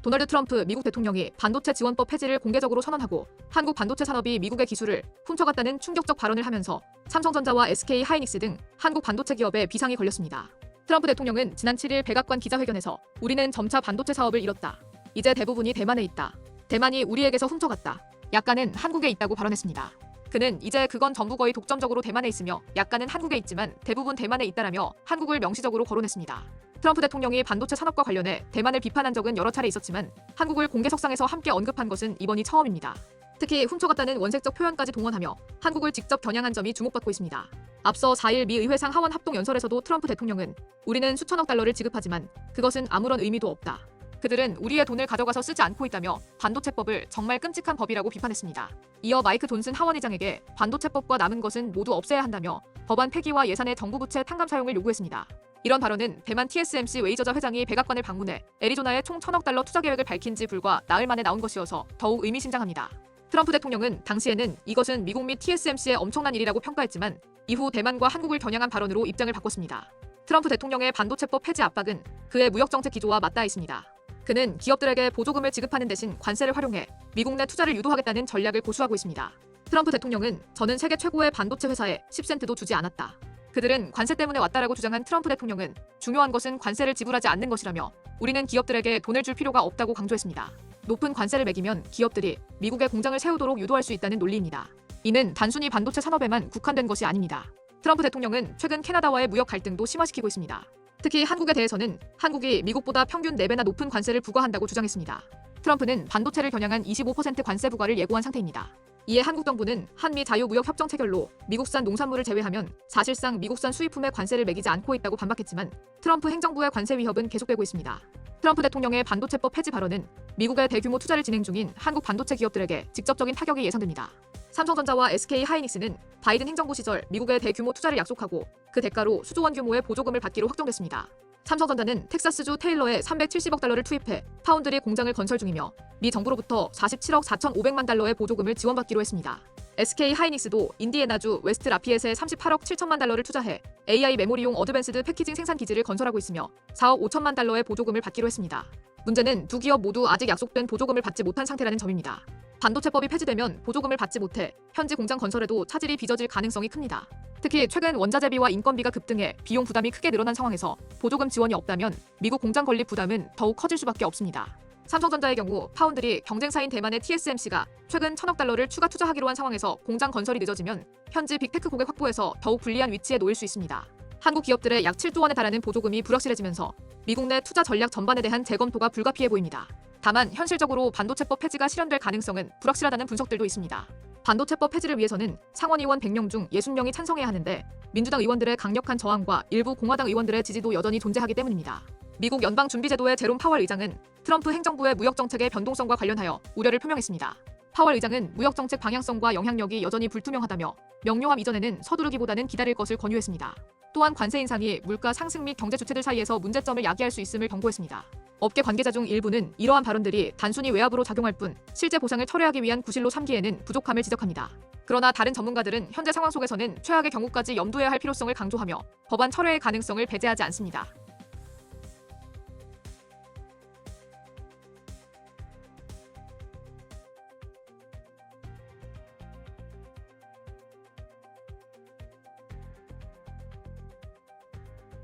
도널드 트럼프 미국 대통령이 반도체 지원법 폐지를 공개적으로 선언하고 한국 반도체 산업이 미국의 기술을 훔쳐갔다는 충격적 발언을 하면서 삼성전자와 SK 하이닉스 등 한국 반도체 기업에 비상이 걸렸습니다. 트럼프 대통령은 지난 7일 백악관 기자회견에서 우리는 점차 반도체 사업을 잃었다. 이제 대부분이 대만에 있다. 대만이 우리에게서 훔쳐갔다. 약간은 한국에 있다고 발언했습니다. 그는 이제 그건 전부 거의 독점적으로 대만에 있으며 약간은 한국에 있지만 대부분 대만에 있다라며 한국을 명시적으로 거론했습니다. 트럼프 대통령이 반도체 산업과 관련해 대만을 비판한 적은 여러 차례 있었지만 한국을 공개석상에서 함께 언급한 것은 이번이 처음입니다. 특히 훔쳐갔다는 원색적 표현까지 동원하며 한국을 직접 겨냥한 점이 주목받고 있습니다. 앞서 4일 미 의회상 하원 합동연설에서도 트럼프 대통령은 우리는 수천억 달러를 지급하지만 그것은 아무런 의미도 없다. 그들은 우리의 돈을 가져가서 쓰지 않고 있다며 반도체법을 정말 끔찍한 법이라고 비판했습니다. 이어 마이크 존슨 하원의장에게 반도체법과 남은 것은 모두 없애야 한다며 법안 폐기와 예산의 정부 부채 탕감 사용을 요구했습니다. 이런 발언은 대만 TSMC 웨이저자 회장이 백악관을 방문해 애리조나에 총 1,000억 달러 투자 계획을 밝힌 지 불과 나흘 만에 나온 것이어서 더욱 의미심장합니다. 트럼프 대통령은 당시에는 이것은 미국 및 TSMC의 엄청난 일이라고 평가했지만 이후 대만과 한국을 겨냥한 발언으로 입장을 바꿨습니다. 트럼프 대통령의 반도체법 폐지 압박은 그의 무역정책 기조와 맞닿아 있습니다. 그는 기업들에게 보조금을 지급하는 대신 관세를 활용해 미국 내 투자를 유도하겠다는 전략을 고수하고 있습니다. 트럼프 대통령은 저는 세계 최고의 반도체 회사에 10센트도 주지 않았다. 그들은 관세 때문에 왔다라고 주장한 트럼프 대통령은 중요한 것은 관세를 지불하지 않는 것이라며 우리는 기업들에게 돈을 줄 필요가 없다고 강조했습니다. 높은 관세를 매기면 기업들이 미국에 공장을 세우도록 유도할 수 있다는 논리입니다. 이는 단순히 반도체 산업에만 국한된 것이 아닙니다. 트럼프 대통령은 최근 캐나다와의 무역 갈등도 심화시키고 있습니다. 특히 한국에 대해서는 한국이 미국보다 평균 4배나 높은 관세를 부과한다고 주장했습니다. 트럼프는 반도체를 겨냥한 25% 관세 부과를 예고한 상태입니다. 이에 한국 정부는 한미 자유무역협정 체결로 미국산 농산물을 제외하면 사실상 미국산 수입품에 관세를 매기지 않고 있다고 반박했지만 트럼프 행정부의 관세 위협은 계속되고 있습니다. 트럼프 대통령의 반도체법 폐지 발언은 미국의 대규모 투자를 진행 중인 한국 반도체 기업들에게 직접적인 타격이 예상됩니다. 삼성전자와 SK 하이닉스는 바이든 행정부 시절 미국의 대규모 투자를 약속하고 그 대가로 수조 원 규모의 보조금을 받기로 확정됐습니다. 삼성전자는 텍사스주 테일러에 370억 달러를 투입해 파운드리 공장을 건설 중이며 미 정부로부터 47억 4,500만 달러의 보조금을 지원받기로 했습니다. SK 하이닉스도 인디애나주 웨스트 라피엣에 38억 7천만 달러를 투자해 AI 메모리용 어드밴스드 패키징 생산 기지를 건설하고 있으며 4억 5천만 달러의 보조금을 받기로 했습니다. 문제는 두 기업 모두 아직 약속된 보조금을 받지 못한 상태라는 점입니다. 반도체법이 폐지되면 보조금을 받지 못해 현지 공장 건설에도 차질이 빚어질 가능성이 큽니다. 특히 최근 원자재비와 인건비가 급등해 비용 부담이 크게 늘어난 상황에서 보조금 지원이 없다면 미국 공장 건립 부담은 더욱 커질 수밖에 없습니다. 삼성전자의 경우 파운드리 경쟁사인 대만의 TSMC가 최근 1,000억 달러를 추가 투자하기로 한 상황에서 공장 건설이 늦어지면 현지 빅테크 고객 확보에서 더욱 불리한 위치에 놓일 수 있습니다. 한국 기업들의 약 7조 원에 달하는 보조금이 불확실해지면서 미국 내 투자 전략 전반에 대한 재검토가 불가피해 보입니다. 다만 현실적으로 반도체법 폐지가 실현될 가능성은 불확실하다는 분석들도 있습니다. 반도체법 폐지를 위해서는 상원의원 100명 중 60명이 찬성해야 하는데 민주당 의원들의 강력한 저항과 일부 공화당 의원들의 지지도 여전히 존재하기 때문입니다. 미국 연방준비제도의 제롬 파월 의장은 트럼프 행정부의 무역정책의 변동성과 관련하여 우려를 표명했습니다. 파월 의장은 무역정책 방향성과 영향력이 여전히 불투명하다며 명료함 이전에는 서두르기보다는 기다릴 것을 권유했습니다. 또한 관세 인상이 물가 상승 및 경제 주체들 사이에서 문제점을 야기할 수 있음을 경고했습니다. 업계 관계자 중 일부는 이러한 발언들이 단순히 외압으로 작용할 뿐 실제 보상을 철회하기 위한 구실로 삼기에는 부족함을 지적합니다. 그러나 다른 전문가들은 현재 상황 속에서는 최악의 경우까지 염두해야 할 필요성을 강조하며 법안 철회의 가능성을 배제하지 않습니다.